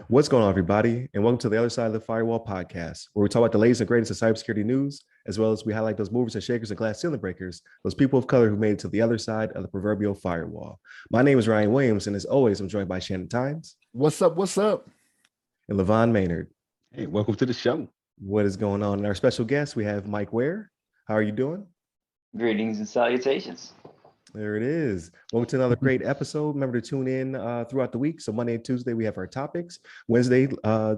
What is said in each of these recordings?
What's going on, everybody? And welcome to the Other Side of the Firewall podcast, where we talk about the latest and greatest of cybersecurity news, as well as we highlight those movers and shakers and glass ceiling breakers, those people of color who made it to the other side of the proverbial firewall. My name is Ryan Williams, and as always, I'm joined by Shannon Tynes. What's up? What's up? And LeVon Maynard. Hey, welcome to the show. What is going on? And our special guest, we have Mike Ware. How are you doing? Greetings and salutations. There it is. Welcome to another great episode. Remember to tune in throughout the week. So Monday and Tuesday, we have our topics. Wednesday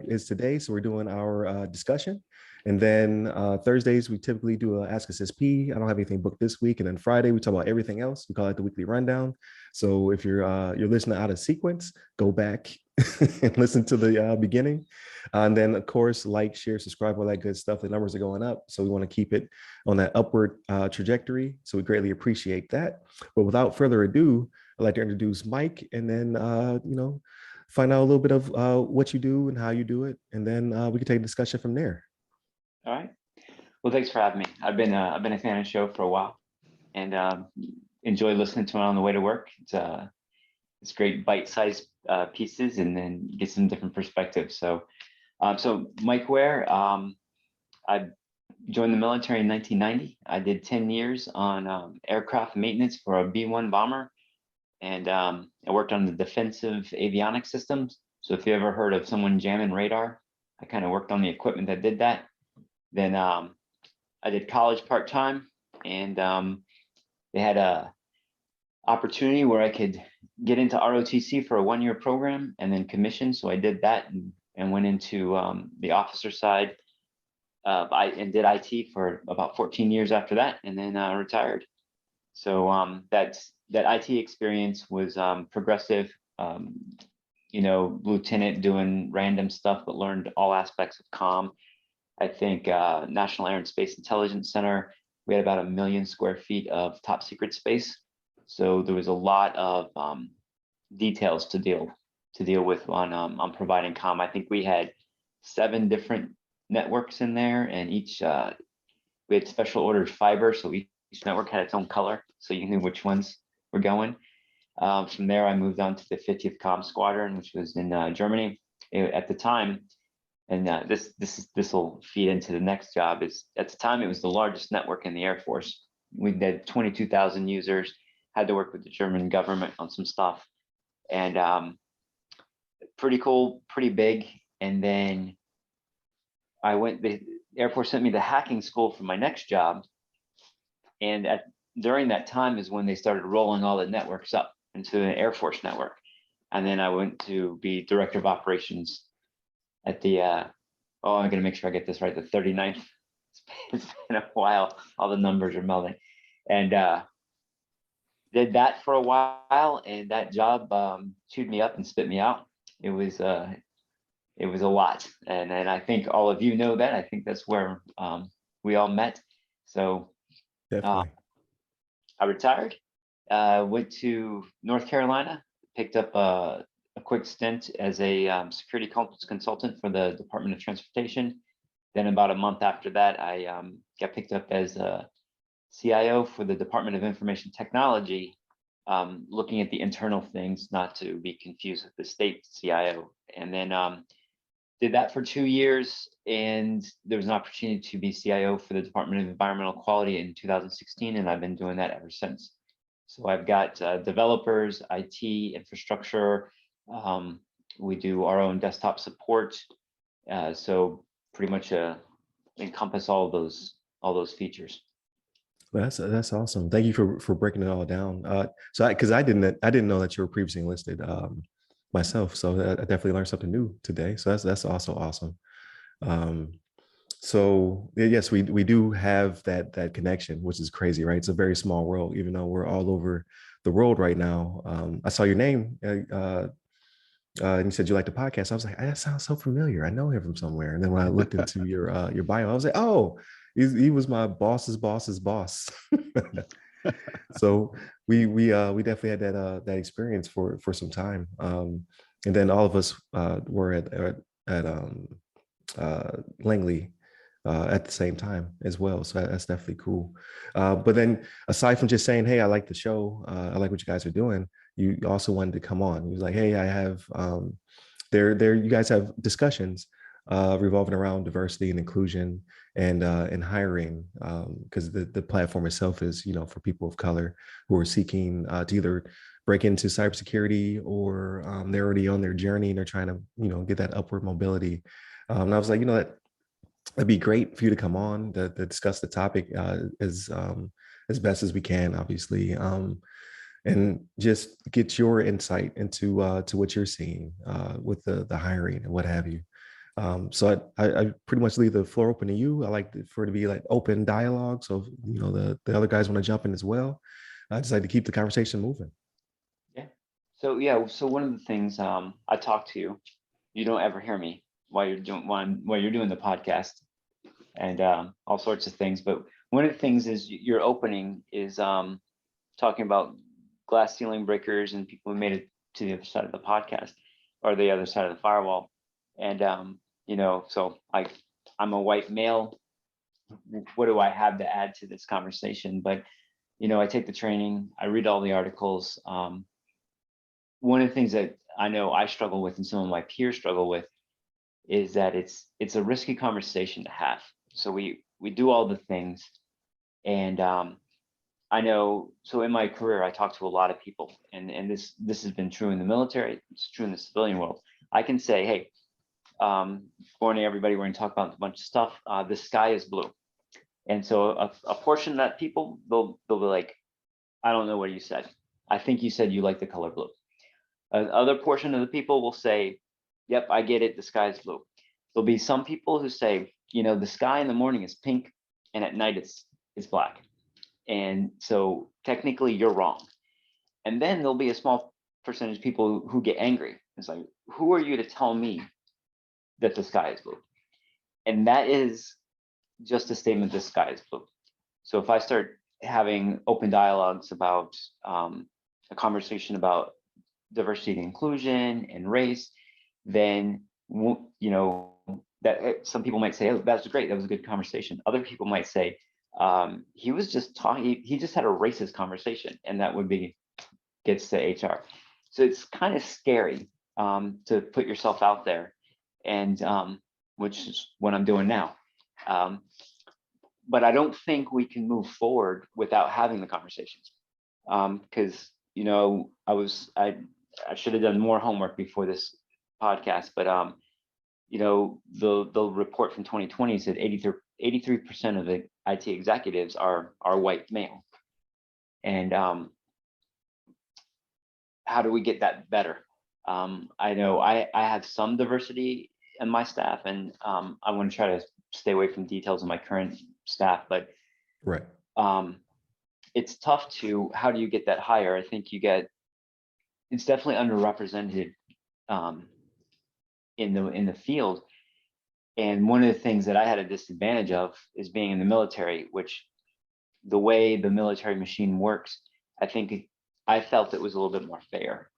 is today. So we're doing our discussion. And then Thursdays, we typically do a Ask Us SP. I don't have anything booked this week. And then Friday, we talk about everything else. We call it the weekly rundown. So if you're listening out of sequence, go back and listen to the beginning. And then, of course, like, share, subscribe, all that good stuff. The numbers are going up. So we want to keep it on that upward trajectory. So we greatly appreciate that. But without further ado, I'd like to introduce Mike and then, find out a little bit of what you do and how you do it. And then we can take a discussion from there. All right. Well, thanks for having me. I've been a fan of the show for a while and enjoy listening to it on the way to work. It's great bite-sized pieces and then get some different perspectives. So Mike Ware, I joined the military in 1990. I did 10 years on aircraft maintenance for a B-1 bomber. And I worked on the defensive avionics systems. So if you ever heard of someone jamming radar, I kind of worked on the equipment that did that. Then I did college part-time, and they had a opportunity where I could get into ROTC for a 1-year program and then commission. So I did that and went into the officer side. I did IT for about 14 years after that, and then retired. So that IT experience was progressive. Lieutenant doing random stuff, but learned all aspects of comm. I think National Air and Space Intelligence Center, we had about 1 million square feet of top secret space. So there was a lot of details to deal with on providing comm. I think we had 7 different networks in there, and each we had special ordered fiber, so each network had its own color, so you knew which ones were going. From there, I moved on to the 50th Comm Squadron, which was in Germany at the time. And this will feed into the next job. Is at the time it was the largest network in the Air Force. We had 22,000 users. Had to work with the German government on some stuff, and pretty cool, pretty big. And then the Air Force sent me to hacking school for my next job. And during that time is when they started rolling all the networks up into an Air Force network. And then I went to be director of operations at the, I'm going to make sure I get this right, the 39th. It's been a while. All the numbers are melding. And did that for a while, and that job chewed me up and spit me out. It was a lot. And I think all of you know that. I think that's where we all met. So Definitely. I retired, went to North Carolina, picked up a quick stint as a security consultant for the Department of Transportation. Then about a month after that, I got picked up as a CIO for the Department of Information Technology, looking at the internal things, not to be confused with the state CIO. And then did that for 2 years, and there was an opportunity to be CIO for the Department of Environmental Quality in 2016, and I've been doing that ever since. So I've got developers, IT, infrastructure. We do our own desktop support. So pretty much encompass all those features. That's awesome. Thank you for breaking it all down. Because I didn't know that you were previously enlisted myself. So I definitely learned something new today. So that's also awesome. So yes, we do have that connection, which is crazy, right? It's a very small world, even though we're all over the world right now. I saw your name. And you said you liked the podcast. I was like, that sounds so familiar. I know him from somewhere. And then when I looked into your bio, I was like, oh, he was my boss's boss's boss. So we definitely had that experience for some time. And then all of us were at Langley at the same time as well. So that's definitely cool. But then aside from just saying, hey, I like the show, I like what you guys are doing, you also wanted to come on. He was like, hey, I have you guys have discussions revolving around diversity and inclusion and hiring, because the platform itself is, for people of color who are seeking to either break into cybersecurity, or they're already on their journey and they're trying to, get that upward mobility. And I was like, that'd be great for you to come on to discuss the topic as best as we can, obviously, and just get your insight into to what you're seeing with the hiring and what have you. So I pretty much leave the floor open to you. I like for it to be like open dialogue. So, the other guys want to jump in as well. I just like to keep the conversation moving. So one of the things I talk to you, you don't ever hear me while you're doing the podcast and all sorts of things. But one of the things is your opening is talking about glass ceiling breakers and people who made it to the other side of the podcast or the other side of the firewall. And so I'm a white male. What do I have to add to this conversation? But I take the training, I read all the articles. One of the things that I know I struggle with and some of my peers struggle with is that it's a risky conversation to have. So we do all the things, and I know. So in my career, I talk to a lot of people, and this has been true in the military. It's true in the civilian world. I can say, hey, morning everybody, we're going to talk about a bunch of stuff. The sky is blue, and so a portion of that people they'll be like, I don't know what you said. I think you said you like the color blue. Other portion of the people will say, yep, I get it, the sky is blue. There'll be some people who say, the sky in the morning is pink and at night it's black. And so technically you're wrong. And then there'll be a small percentage of people who get angry. It's like, who are you to tell me that the sky is blue? And that is just a statement, the sky is blue. So if I start having open dialogues about a conversation about diversity and inclusion and race, then that some people might say, oh, that's great, that was a good conversation. Other people might say, he was just talking, he just had a racist conversation, and that would be gets to HR. So it's kind of scary to put yourself out there, and which is what I'm doing now. But I don't think we can move forward without having the conversations, because I should have done more homework before this podcast, but the report from 2020 said 83% of the IT executives are white male, and how do we get that better? I know I have some diversity in my staff, and I want to try to stay away from details of my current staff, but right. It's tough to, how do you get that higher? I think it's definitely underrepresented in the field. And one of the things that I had a disadvantage of is being in the military, which the way the military machine works, I felt it was a little bit more fair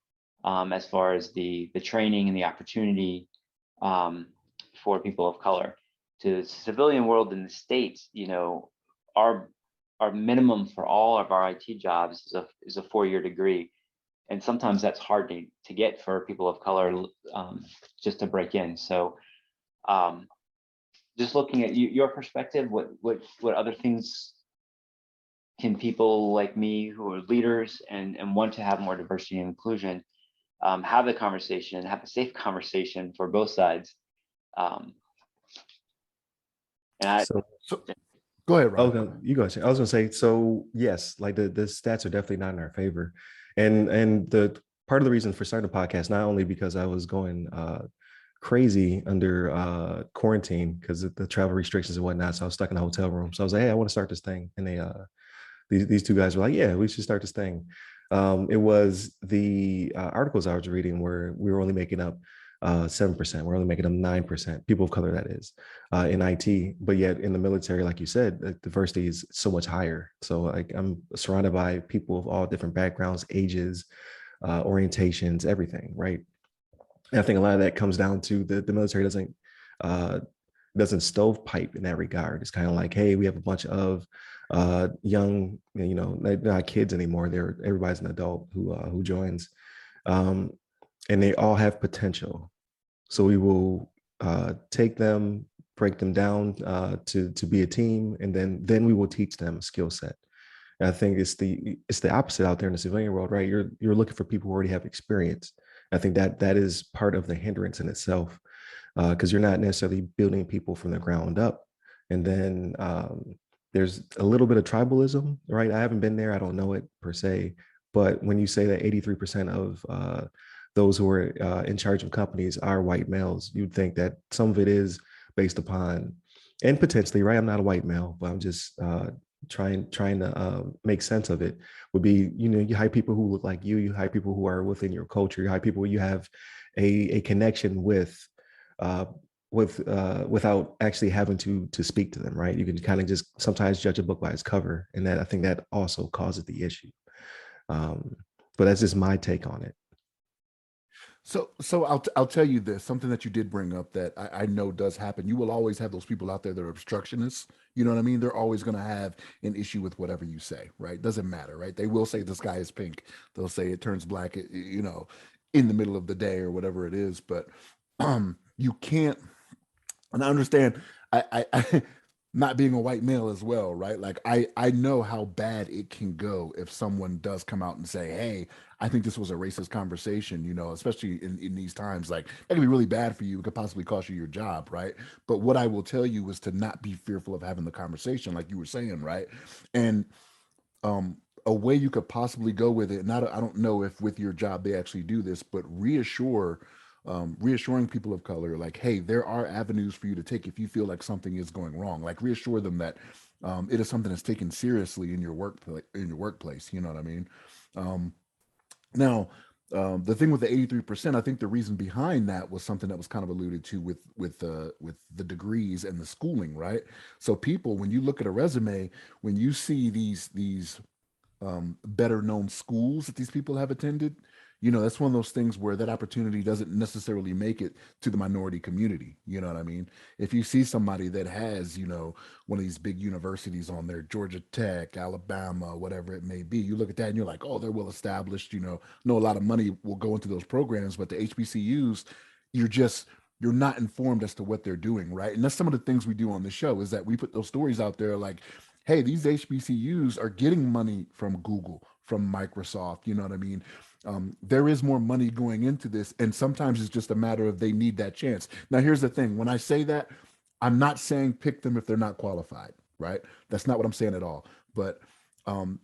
as far as the training and the opportunity for people of color. To the civilian world in the States, our minimum for all of our IT jobs is a 4-year degree. And sometimes that's hard to get for people of color just to break in. So just looking at your perspective, what other things can people like me who are leaders and want to have more diversity and inclusion have the conversation, have a safe conversation for both sides? So go ahead, Rob. Oh, you go ahead. I was gonna say, so yes, like the stats are definitely not in our favor. And the part of the reason for starting the podcast, not only because I was going crazy under quarantine because of the travel restrictions and whatnot, so I was stuck in a hotel room. So I was like, hey, I want to start this thing. And they these two guys were like, yeah, we should start this thing. It was the articles I was reading where we were only making up 7%. We're only making them 9%, people of color, that is, in IT. But yet in the military, like you said, the diversity is so much higher. So like I'm surrounded by people of all different backgrounds, ages, orientations, everything, right? And I think a lot of that comes down to the military doesn't stovepipe in that regard. It's kind of like, hey, we have a bunch of young, they're not kids anymore. Everybody's an adult who joins, and they all have potential. So we will take them, break them down to be a team, and then we will teach them a skill set. And I think it's the opposite out there in the civilian world, right? You're looking for people who already have experience. I think that is part of the hindrance in itself, because you're not necessarily building people from the ground up. And then there's a little bit of tribalism, right? I haven't been there, I don't know it per se, but when you say that 83% of those who are in charge of companies are white males, you'd think that some of it is based upon, and potentially, right? I'm not a white male, but I'm just trying to make sense of it. Would be, you hire people who look like you hire people who are within your culture, you hire people you have a connection with, without actually having to speak to them, right? You can kind of just sometimes judge a book by its cover, and that I think that also causes the issue. But that's just my take on it. So I'll tell you this, something that you did bring up that I know does happen. You will always have those people out there that are obstructionists. You know what I mean? They're always going to have an issue with whatever you say, right? Doesn't matter, right? They will say the sky is pink. They'll say it turns black, in the middle of the day or whatever it is. But you can't, and I understand, I not being a white male as well, right? Like I know how bad it can go if someone does come out and say, hey, I think this was a racist conversation, especially in these times. Like that could be really bad for you. It could possibly cost you your job, right? But what I will tell you is to not be fearful of having the conversation, like you were saying, right? And a way you could possibly go with it, not I don't know if with your job they actually do this, but reassuring people of color, like, hey, there are avenues for you to take if you feel like something is going wrong. Like reassure them that it is something that's taken seriously in your workplace. You know what I mean? Now, the thing with the 83%, I think the reason behind that was something that was kind of alluded to with the degrees and the schooling, right? So people, when you look at a resume, when you see these better known schools that these people have attended, that's one of those things where that opportunity doesn't necessarily make it to the minority community. You know what I mean? If you see somebody that has, one of these big universities on there, Georgia Tech, Alabama, whatever it may be, you look at that and you're like, oh, they're well established, know a lot of money will go into those programs, but the HBCUs, you're not informed as to what they're doing, right? And that's some of the things we do on the show, is that we put those stories out there like, hey, these HBCUs are getting money from Google, from Microsoft, you know what I mean? There is more money going into this, and sometimes it's just a matter of they need that chance. Now, here's the thing. When I say that, I'm not saying pick them if they're not qualified, right? That's not what I'm saying at all. But and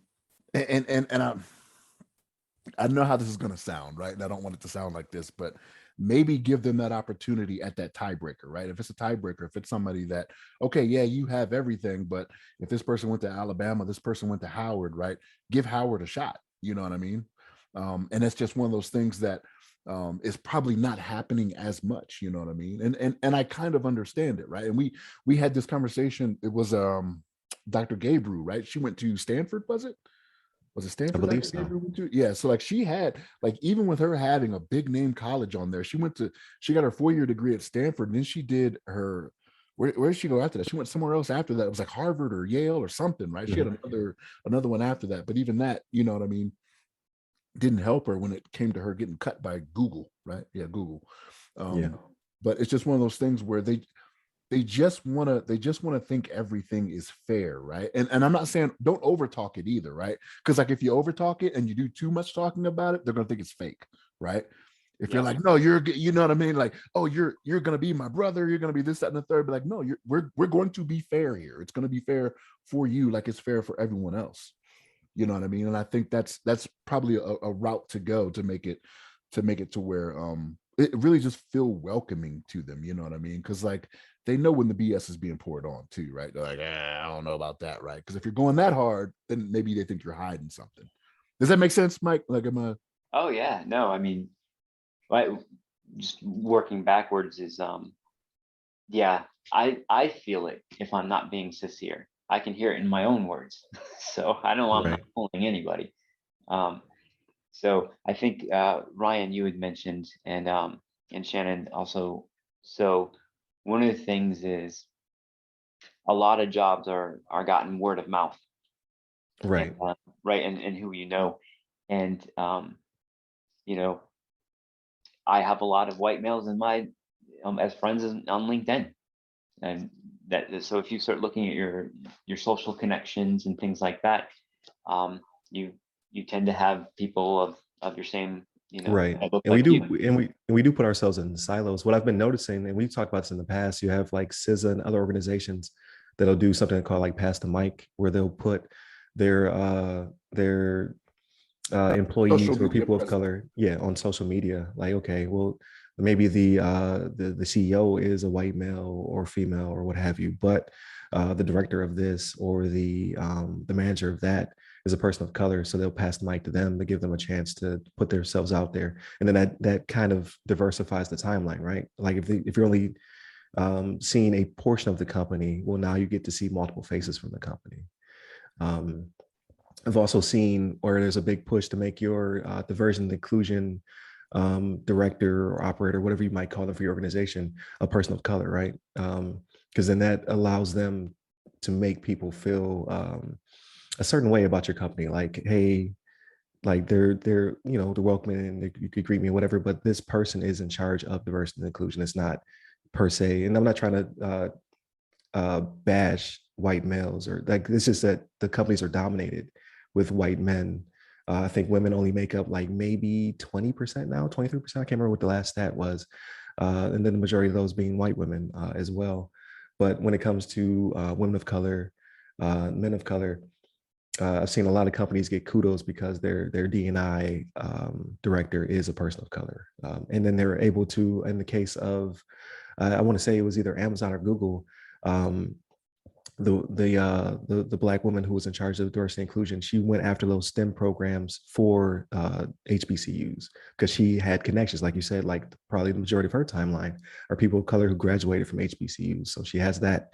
I know how this is going to sound, right? And I don't want it to sound like this, but maybe give them that opportunity at that tiebreaker, right? If it's a tiebreaker, if it's somebody that, okay, yeah, you have everything, but if this person went to Alabama, this person went to Howard, right? Give Howard a shot. You know what I mean? And it's just one of those things that is probably not happening as much. You know what I mean? And I kind of understand it, right? And we had this conversation. It was Dr. Gabriel, right? She went to Stanford, was it? Was it Stanford? I believe so. Yeah. So like she had, like, even with her having a big name college on there, she got her 4-year degree at Stanford, and then she did her, where did she go after that? She went somewhere else after that. It was like Harvard or Yale or something, right? She had another one after that. But even that, you know what I mean, didn't help her when it came to her getting cut by Google, right? Yeah, Google. Yeah. But it's just one of those things where they just want to think everything is fair, right? And I'm not saying don't overtalk it either, right? Because like if you overtalk it and you do too much talking about it, they're gonna think it's fake, right? If you're like, no, you know what I mean, like, oh, you're gonna be my brother, you're gonna be this, that, and the third, but like, no, we're going to be fair here. It's gonna be fair for you, like it's fair for everyone else. You know what I mean? And I think that's probably a route to go to make it to where it really just feel welcoming to them. You know what I mean? Because like they know when the BS is being poured on too, right? They're like, I don't know about that, right? Because if you're going that hard, then maybe they think you're hiding something. Does that make sense, Mike? Like, am I? Oh yeah, no, I mean, right, just working backwards is yeah, I feel it if I'm not being sincere. I can hear it in my own words. So I know I'm not fooling anybody. So I think Ryan, you had mentioned, and Shannon also. So one of the things is a lot of jobs are gotten word of mouth. Right. right, and who you know. And you know, I have a lot of white males in my as friends on LinkedIn, and that so if you start looking at your social connections and things like that, you tend to have people of your same, Right. that look And we like do, you. and we do put ourselves in silos. What I've been noticing, and we've talked about this in the past, you have like CISA and other organizations that'll do something called like pass the mic, where they'll put their employees Social or media people of presence. color, yeah, on social media. Like, okay, well, maybe the CEO is a white male or female or what have you, but the director of this or the manager of that is a person of color, so they'll pass the mic to them to give them a chance to put themselves out there, and then that kind of diversifies the timeline, right? Like if you're only seeing a portion of the company, well, now you get to see multiple faces from the company. Um, I've also seen where there's a big push to make your diversion and inclusion director or operator, whatever you might call them for your organization, a person of color, right? Because then that allows them to make people feel a certain way about your company, like, hey, like they're they're welcoming and you could greet me or whatever, but this person is in charge of diversity and inclusion. It's not per se, and I'm not trying to bash white males or like, it's just that the companies are dominated with white men. I think women only make up like maybe 20% now, 23%. I can't remember what the last stat was. And then the majority of those being white women as well. But when it comes to women of color, men of color, I've seen a lot of companies get kudos because their D&I director is a person of color. And then they're able to, in the case of, I want to say it was either Amazon or Google, um, the black woman who was in charge of diversity and inclusion, she went after those STEM programs for HBCUs because she had connections, like you said, like probably the majority of her timeline are people of color who graduated from HBCUs. So she has that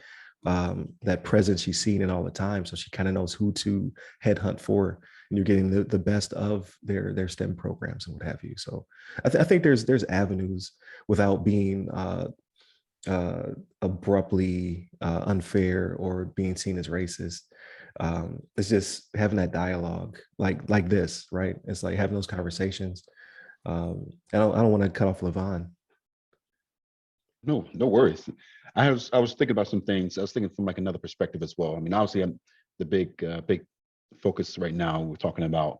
presence, she's seen it all the time. So she kind of knows who to headhunt for, and you're getting the best of their STEM programs and what have you. So I think there's avenues without being abruptly unfair or being seen as racist. It's just having that dialogue like this, right? It's like having those conversations. I don't want to cut off LeVon. No, no worries. I was thinking about some things. I was thinking from like another perspective as well. I mean, obviously, I'm the big focus right now. We're talking about,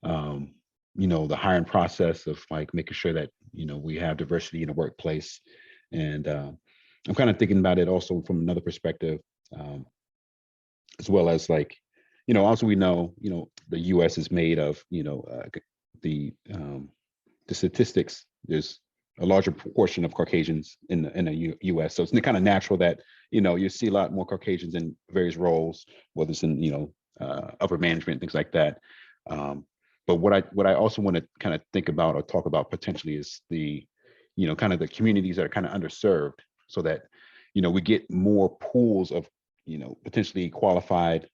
the hiring process of like making sure that we have diversity in the workplace, and I'm kind of thinking about it also from another perspective, as well as like, also we know, the U.S. is made of, the the statistics. There's a larger proportion of Caucasians in the U.S. So it's kind of natural that you see a lot more Caucasians in various roles, whether it's in upper management, things like that. But what I also want to kind of think about or talk about potentially is the kind of the communities that are kind of underserved, so that we get more pools of potentially qualified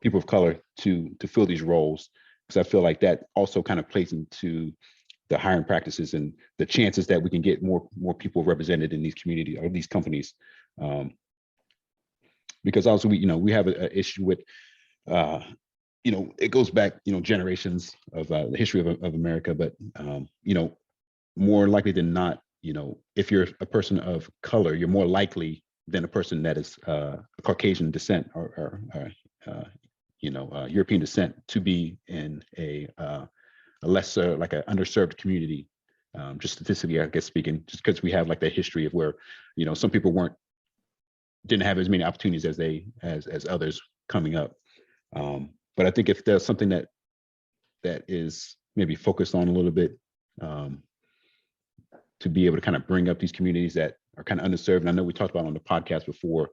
people of color to fill these roles, because I feel like that also kind of plays into the hiring practices and the chances that we can get more people represented in these communities or these companies. Because also we have an issue with it goes back generations of the history of America, but more likely than not, if you're a person of color, you're more likely than a person that is Caucasian descent or European descent to be in a lesser, like an underserved community, just statistically, I guess, speaking, just because we have like the history of where, some people didn't have as many opportunities as others coming up. But I think if there's something that is maybe focused on a little bit, to be able to kind of bring up these communities that are kind of underserved. And I know we talked about on the podcast before,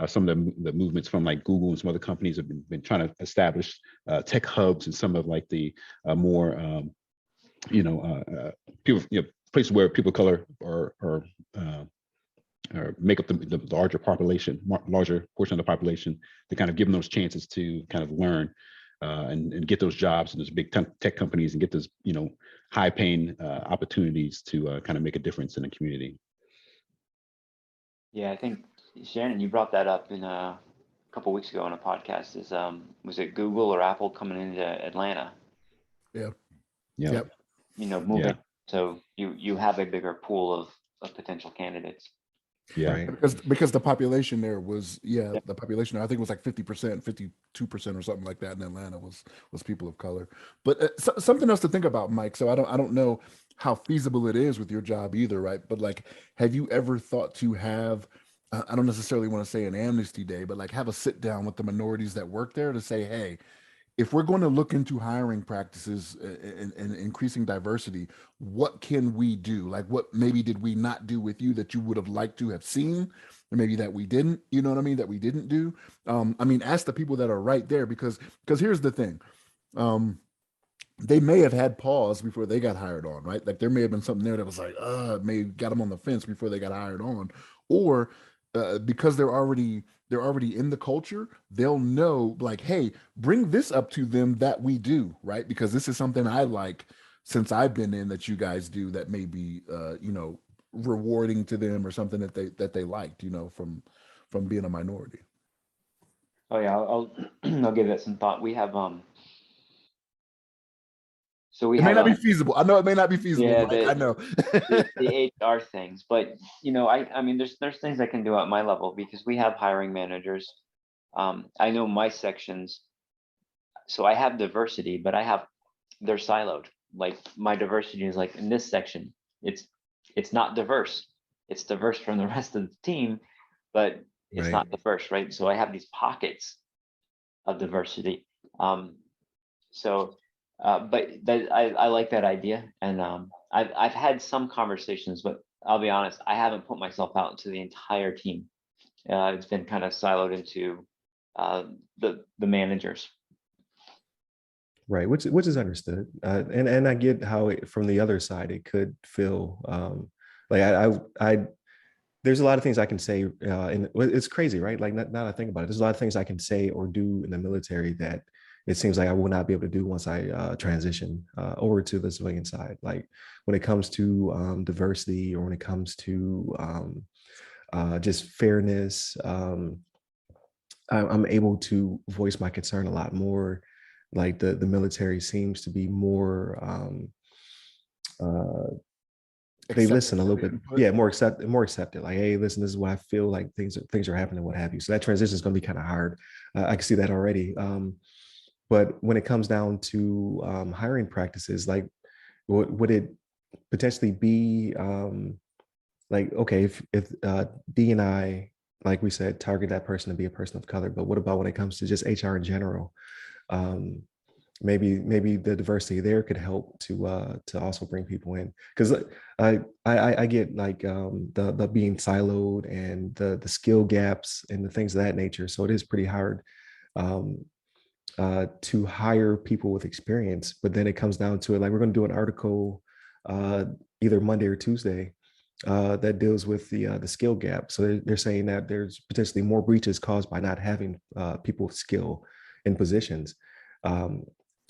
some of the movements from like Google and some other companies have been trying to establish tech hubs and some of like the more people, places where people of color or make up the larger portion of the population, to kind of give them those chances to kind of learn and get those jobs in those big tech companies and get those high paying opportunities to kind of make a difference in the community. Yeah, I think, Shannon, you brought that up in a couple weeks ago on a podcast is was it Google or Apple coming into Atlanta? Yeah. Yeah. Yep. Moving. Yeah. So you have a bigger pool of potential candidates. Yeah. Right. Because the population there was Yeah. the population I think was like 50%, 52% or something like that in Atlanta was people of color. But something else to think about, Mike. So I don't know how feasible it is with your job either, right? But like, have you ever thought to have I don't necessarily want to say an amnesty day, but like have a sit down with the minorities that work there to say, hey, if we're going to look into hiring practices and increasing diversity, what can we do? Like, what maybe did we not do with you that you would have liked to have seen, or maybe that we didn't? You know what I mean? That we didn't do. I mean, ask the people that are right there because here's the thing. They may have had pause before they got hired on, right? Like there may have been something there that was like, may got them on the fence before they got hired on, or because they're already in the culture, they'll know like, hey, bring this up to them that we do, right? Because this is something I like since I've been in that you guys do that may be, rewarding to them or something that they liked, from being a minority. Oh yeah, I'll I'll give that some thought. We have so we It may have not be feasible. I know it may not be feasible, yeah, Mike. I know. the HR things, but I mean there's things I can do at my level because we have hiring managers. I know my sections, so I have diversity, but they're siloed. Like my diversity is like in this section, it's not diverse. It's diverse from the rest of the team, but it's Right. not diverse, right? So I have these pockets of diversity. But I like that idea, and I've had some conversations, but I'll be honest, I haven't put myself out to the entire team. It's been kind of siloed into the managers. Right, which is understood, and I get how from the other side it could feel like I there's a lot of things I can say, and it's crazy, right? Like now that I think about it, there's a lot of things I can say or do in the military that it seems like I will not be able to do once I transition over to the civilian side. Like when it comes to diversity or when it comes to just fairness, I'm able to voice my concern a lot more. Like the military seems to be more uh they listen a little bit, yeah, more accepted. Like, hey, listen, this is what I feel like things are happening, what have you. So that transition is going to be kind of hard. I can see that already. But when it comes down to hiring practices, like, would it potentially be like, okay, if D&I, like we said, target that person to be a person of color, but what about when it comes to just HR in general? Maybe the diversity there could help to also bring people in, because I get like the being siloed and the skill gaps and the things of that nature. So it is pretty hard to hire people with experience. But then it comes down to it, like we're going to do an article either Monday or Tuesday that deals with the skill gap. So they're saying that there's potentially more breaches caused by not having people with skill in positions.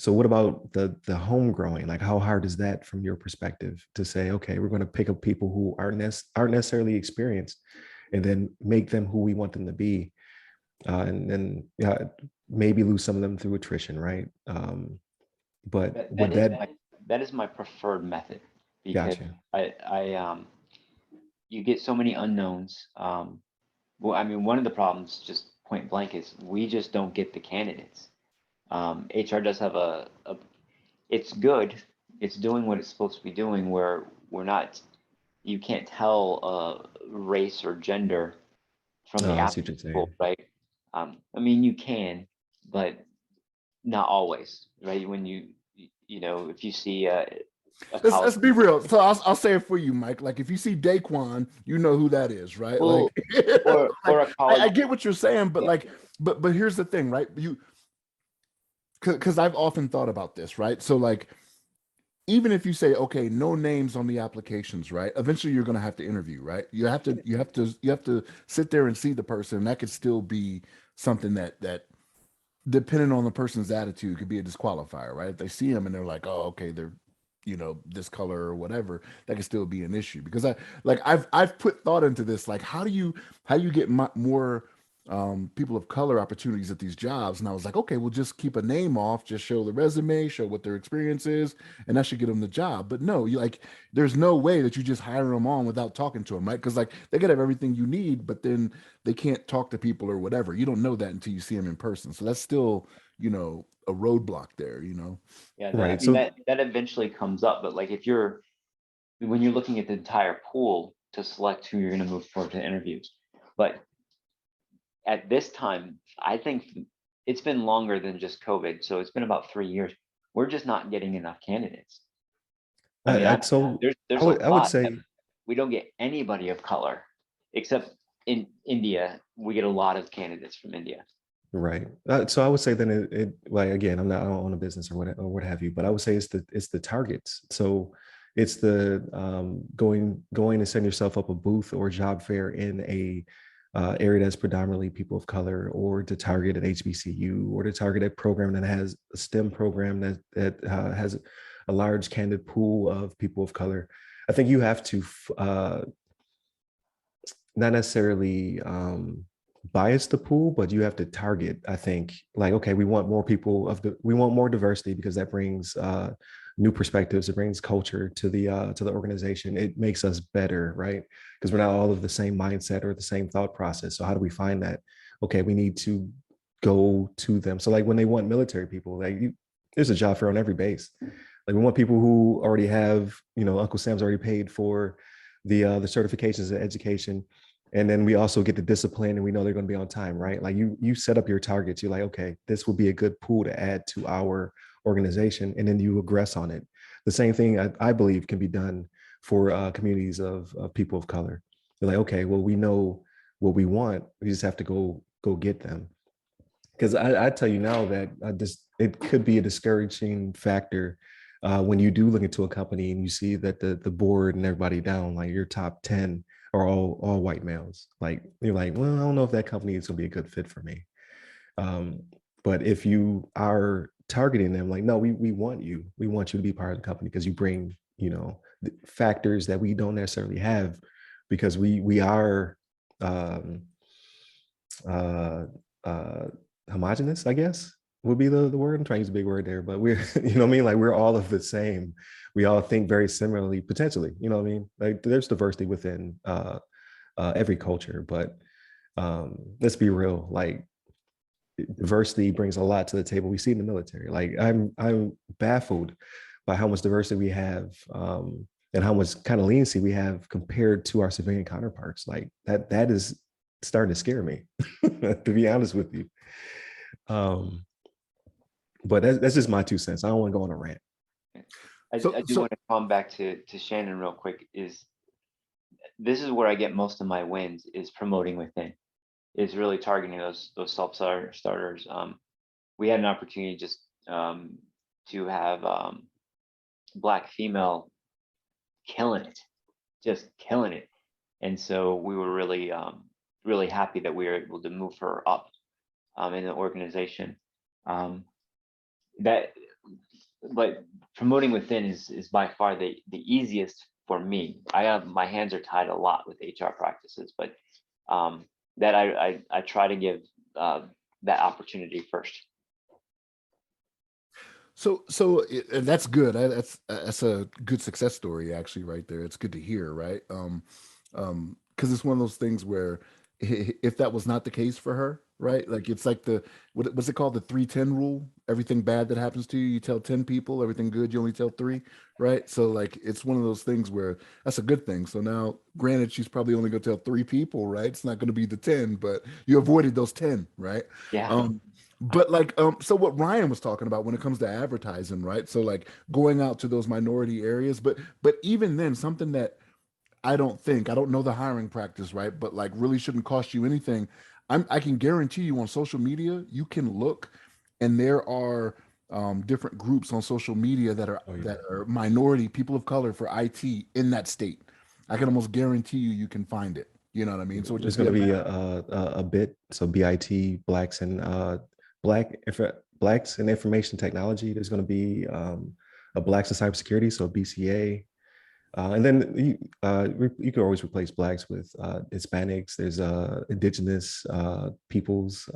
So what about the home growing? Like how hard is that from your perspective to say, okay, we're going to pick up people who aren't necessarily experienced and then make them who we want them to be, and then maybe lose some of them through attrition, right? But that is my preferred method because gotcha. I you get so many unknowns. Well, I mean, one of the problems, just point blank, is we just don't get the candidates. HR does have it's good. It's doing what it's supposed to be doing, where you can't tell race or gender from the I see what you're applicant pool, saying. right? I mean, you can, but not always, right? When if you see a Let's be real. So I'll say it for you, Mike. Like if you see Daquan, you know who that is, right? well, Like, or a college. I get what you're saying, but Yeah. like, but here's the thing, right? Because I've often thought about this, right? So like, even if you say, okay, no names on the applications, right? Eventually you're going to have to interview, right? You have to sit there and see the person. And that could still be something that depending on the person's attitude could be a disqualifier, right? If they see them and they're like, oh, okay, they're, this color or whatever, that could still be an issue. Because I've put thought into this, like how do you get more people of color opportunities at these jobs. And I was like, okay, we'll just keep a name off, just show the resume, show what their experience is, and that should get them the job. But no, you like, there's no way that you just hire them on without talking to them, right? Because like they could have everything you need, but then they can't talk to people or whatever. You don't know that until you see them in person. So that's still, you know, a roadblock there, you know? Yeah, Right. I mean, So that eventually comes up, but like when you're looking at the entire pool to select who you're going to move forward to interviews, but at this time, I think it's been longer than just COVID. So it's been about 3 years. We're just not getting enough candidates. I mean, so there's I a would lot say, that we don't get anybody of color, except in India, we get a lot of candidates from India. right. So I would say then it like, again, I don't own a business or what have you, but I would say it's the targets. So it's the going to send yourself up a booth or job fair in a area that's predominantly people of color, or to target an HBCU, or to target a program that has a STEM program that has a large candidate pool of people of color. I think you have to not necessarily bias the pool, but you have to target, I think, like, okay, we want more we want more diversity, because that brings new perspectives, it brings culture to the organization, it makes us better, right? Because we're not all of the same mindset or the same thought process. So how do we find that? Okay, we need to go to them. So like when they want military people, like there's a job fair on every base. Like we want people who already have, Uncle Sam's already paid for the certifications and education. And then we also get the discipline, and we know they're going to be on time, right? Like you set up your targets. You're like, okay, this will be a good pool to add to our organization, and then you aggress on it. The same thing I believe can be done for communities of people of color. You're like, okay, well, we know what we want. We just have to go get them. Because I tell you now that it could be a discouraging factor when you do look into a company and you see that the board and everybody down, like your top 10 are all white males. Like you're like, well, I don't know if that company is gonna be a good fit for me. But if you are targeting them, like, no, we want you. We want you to be part of the company because you bring, factors that we don't necessarily have, because we are uh, uh, homogenous, I guess would be the word. I'm trying to use a big word there, but we're, you know what I mean? Like we're all of the same. We all think very similarly, potentially, you know what I mean? Like there's diversity within every culture, but let's be real, like diversity brings a lot to the table. We see it in the military. Like I'm baffled by how much diversity we have, and how much kind of leniency we have compared to our civilian counterparts. Like that is starting to scare me, to be honest with you. But that's just my 2 cents. I don't want to go on a rant. I do want to come back to Shannon real quick. This is where I get most of my wins, is promoting within, is really targeting those self-starters. We had an opportunity just to have Black female killing it, just killing it. And so we were really, really happy that we were able to move her up in the organization. But promoting within is by far the easiest for me. My hands are tied a lot with HR practices, but that I try to give that opportunity first. So that's good. That's a good success story, actually, right there. It's good to hear, right? Because it's one of those things where if that was not the case for her, right? Like it's like what's it called? The 3-10 rule. Everything bad that happens to you, you tell 10 people. Everything good, you only tell 3, right? So like it's one of those things where that's a good thing. So now, granted, she's probably only going to tell 3 people, right? It's not going to be the 10, but you avoided those 10, right? Yeah. But like, so what Ryan was talking about when it comes to advertising, right? So like going out to those minority areas, but even then, something that I don't know the hiring practice, right? But like really shouldn't cost you anything. I can guarantee you on social media, you can look, and there are different groups on social media that are minority people of color for IT in that state. I can almost guarantee you can find it. You know what I mean? So There's going to be a bit. So BIT, Blacks and Blacks in Information Technology. There's going to be a Blacks in Cybersecurity, so BCA. And then you can always replace Blacks with Hispanics. There's indigenous peoples.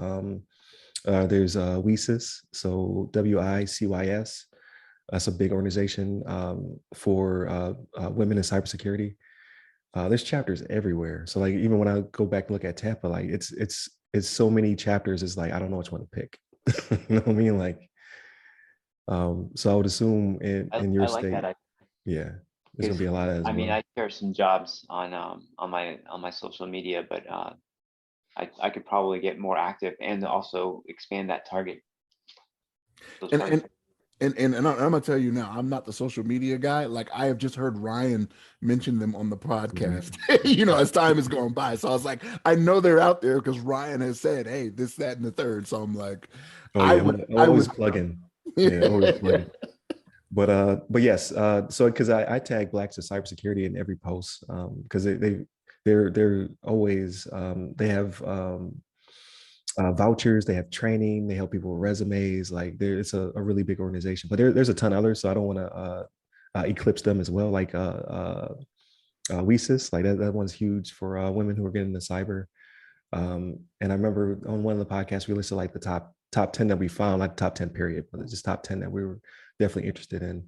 There's WICIS, so WICYS. That's a big organization for women in cybersecurity. There's chapters everywhere. So like even when I go back and look at Tampa, like it's so many chapters. It's like I don't know which one to pick. You know what I mean? Like, so I would assume in your I like state, that. yeah, there's gonna be a lot as I mean, well. I share some jobs on my social media, but I could probably get more active and also expand that target. Those And targets. I'm gonna tell you now, I'm not the social media guy. Like I have just heard Ryan mention them on the podcast, you know, as time has gone by. So I was like, I know they're out there because Ryan has said, hey, this, that, and the third. So I'm like, Oh yeah, I'm I always would, plugging. Yeah, always plugging. But yes, so because I tag Blacks in cybersecurity in every post, because they're always they have vouchers, they have training, they help people with resumes. Like it's a really big organization, but there's a ton of others, so I don't want to eclipse them as well. Like WICIS, like that one's huge for women who are getting into cyber. And I remember on one of the podcasts we listed like the top 10 that we found, not top 10 period, but just top 10 that we were definitely interested in.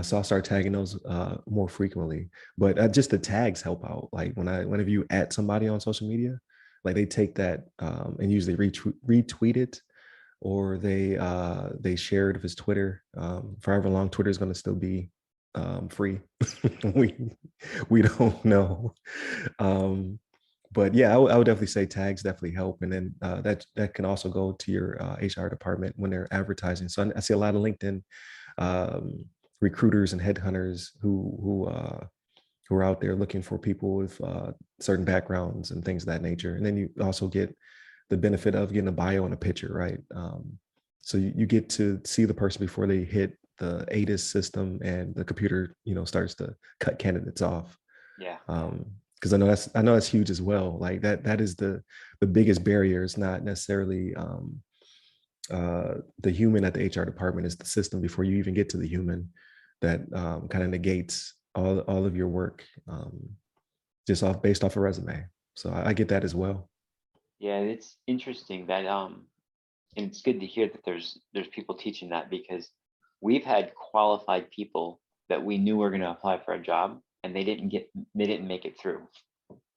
So I'll start tagging those more frequently. But just the tags help out. Like whenever you add somebody on social media, like they take that and usually retweet it, or they share it if it's Twitter. For however long Twitter is going to still be free. we we don't know. But yeah, I would definitely say tags definitely help, and then that can also go to your HR department when they're advertising. So I see a lot of LinkedIn recruiters and headhunters who are out there looking for people with certain backgrounds and things of that nature. And then you also get the benefit of getting a bio and a picture, right? So you get to see the person before they hit the ATIS system and the computer, starts to cut candidates off. Yeah. Because I know that's huge as well. Like that is the biggest barrier. It's not necessarily the human at the HR department, is the system before you even get to the human that kind of negates all of your work just based off a resume. So I get that as well. Yeah, it's interesting that and it's good to hear that there's people teaching that, because we've had qualified people that we knew were going to apply for a job and they didn't make it through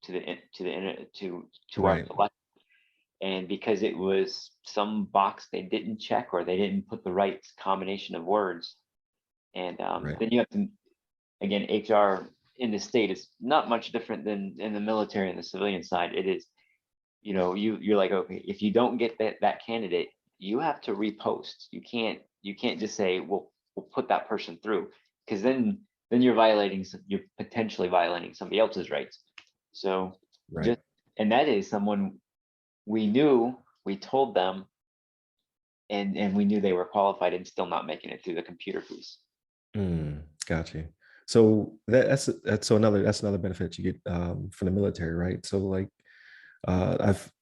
to our Right. selection. And because it was some box they didn't check, or they didn't put the right combination of words. And Right. then you have to, again, HR in the state is not much different than in the military and the civilian side. It is, you're like, okay, if you don't get that candidate, you have to repost. You can't just say, well, we'll put that person through, because then you're potentially violating somebody else's rights. So Right. and that is someone we knew, we told them, and we knew they were qualified, and still not making it through the computer piece. Gotcha. So that's another benefit you get from the military, right? So like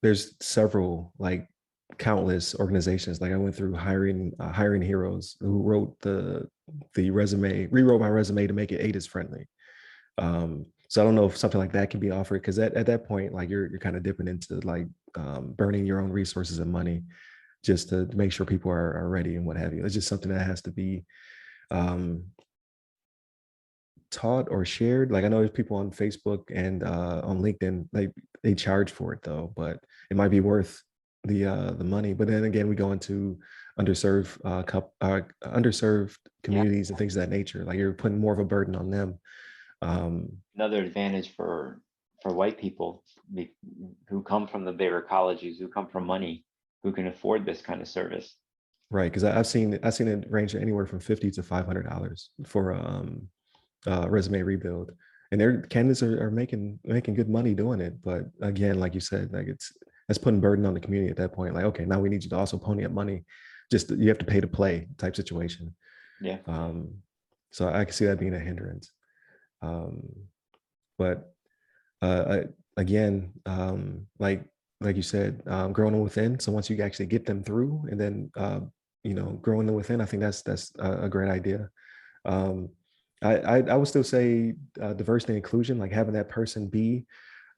there's several, like countless organizations. Like I went through hiring heroes who wrote rewrote my resume to make it ATIS friendly. So I don't know if something like that can be offered, because at that point, like you're kind of dipping into like burning your own resources and money just to make sure people are ready and what have you. It's just something that has to be taught or shared. Like I know there's people on Facebook and on LinkedIn, they charge for it though, but it might be worth the money. But then again, we go into underserved underserved communities and things of that nature. Like you're putting more of a burden on them. Another advantage for white people who come from the bigger colleges, who come from money, who can afford this kind of service. Right, because I've seen it range anywhere from $50 to $500 for resume rebuild, and their candidates are making good money doing it. But again, like you said, like it's putting burden on the community at that point. Like, okay, now we need you to also pony up money, just you have to pay to play type situation. Yeah. So I can see that being a hindrance. But again, like you said, growing them within. So once you actually get them through, and then growing them within, I think that's a great idea. I would still say diversity and inclusion, like having that person be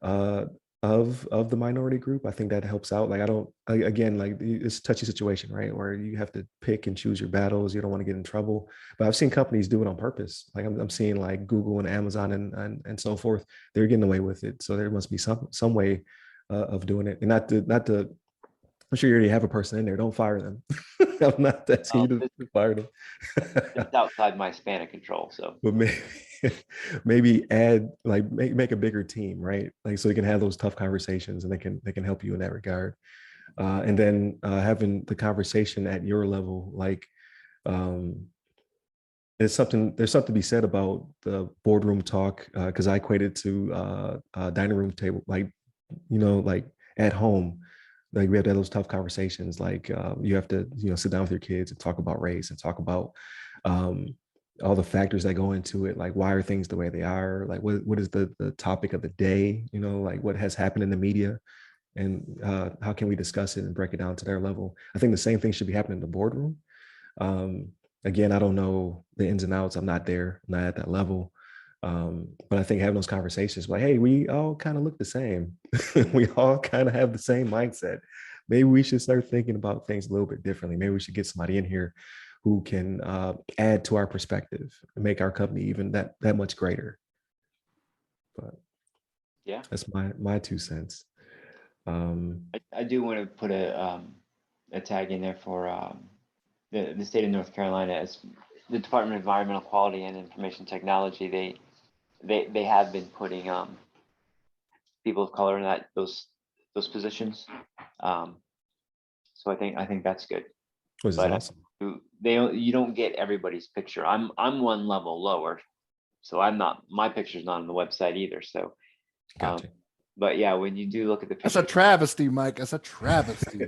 uh, of the minority group. I think that helps out. Like I don't, again, like it's a touchy situation, right? Where you have to pick and choose your battles. You don't want to get in trouble. But I've seen companies do it on purpose. Like I'm seeing like Google and Amazon and so forth. They're getting away with it. So there must be some way of doing it, and not to. I'm sure you already have a person in there. Don't fire them. I'm not asking you to fire them. It's outside my span of control. So, But maybe add like make a bigger team, right? Like so you can have those tough conversations, and they can help you in that regard. And then having the conversation at your level, like um, there's something to be said about the boardroom talk because I equate it to dining room table, like like at home. Like we have to have those tough conversations. Like you have to, sit down with your kids and talk about race and talk about um, all the factors that go into it. Like why are things the way they are? Like what is the topic of the day? Like what has happened in the media, and how can we discuss it and break it down to their level? I think the same thing should be happening in the boardroom. Um, Again, I don't know the ins and outs. I'm not there, I'm not at that level. But I think having those conversations, like, hey, we all kind of look the same. We all kind of have the same mindset. Maybe we should start thinking about things a little bit differently. Maybe we should get somebody in here who can add to our perspective and make our company even that much greater. But yeah, that's my 2 cents. I do want to put a tag in there for the state of North Carolina as the Department of Environmental Quality and Information Technology. They have been putting people of color in those positions. So I think that's good. Which is But awesome. you don't get everybody's picture. I'm one level lower, so my picture's not on the website either. So, Gotcha. but yeah, when you do look at the That's a travesty, Mike. That's a travesty.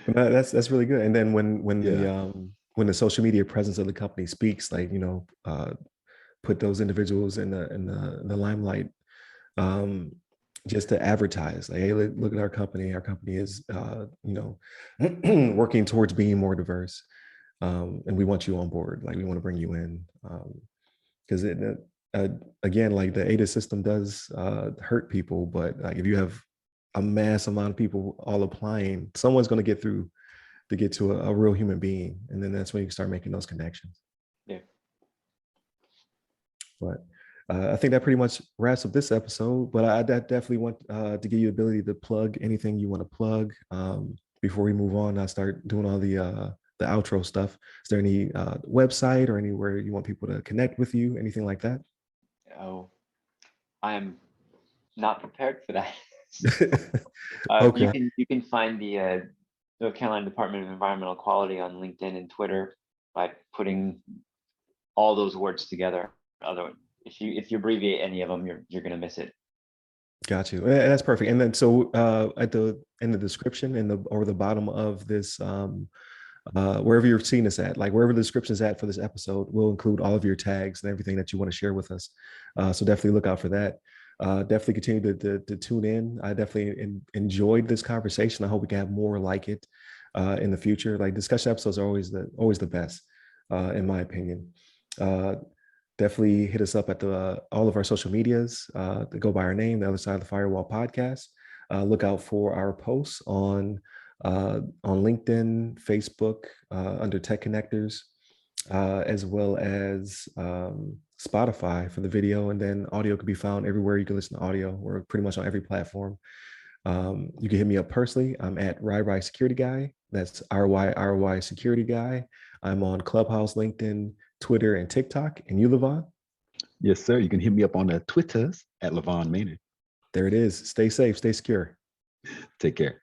That's really good. And then when Yeah. the social media presence of the company speaks, like put those individuals in the limelight, just to advertise, like, hey, look at our company. Our company is working towards being more diverse, and we want you on board. Like we want to bring you in, because again, like the ADA system does hurt people, but like if you have a mass amount of people all applying, someone's going to get through to get to a real human being, and then that's when you can start making those connections. Yeah. But I think that pretty much wraps up this episode. But I definitely want to give you the ability to plug anything you want to plug before we move on. I start doing all the outro stuff. Is there any website or anywhere you want people to connect with you? Anything like that? Oh, I am not prepared for that. Okay. You can find the North Carolina Department of Environmental Quality on LinkedIn and Twitter by putting all those words together. Otherwise, if you abbreviate any of them, you're gonna miss it. Got you. That's perfect. And then so in the description or the bottom of this wherever you're seeing this at, like wherever the description is at for this episode, we'll include all of your tags and everything that you want to share with us. So definitely look out for that. Definitely continue to tune in. I definitely enjoyed this conversation. I hope we can have more like it in the future. Like discussion episodes are always the best, in my opinion. Definitely hit us up at all of our social medias that go by our name, The Other Side of the Firewall Podcast. Look out for our posts on LinkedIn, Facebook, under Tech Connectors, as well as Spotify for the video, and then audio can be found everywhere you can listen to audio. We're pretty much on every platform. You can hit me up personally. I'm at RY Security Guy. That's RY Security Guy. I'm on Clubhouse, LinkedIn, Twitter, and TikTok. And you, LeVon? Yes, sir. You can hit me up on the Twitters at LeVon Maynard. There it is. Stay safe, stay secure. Take care.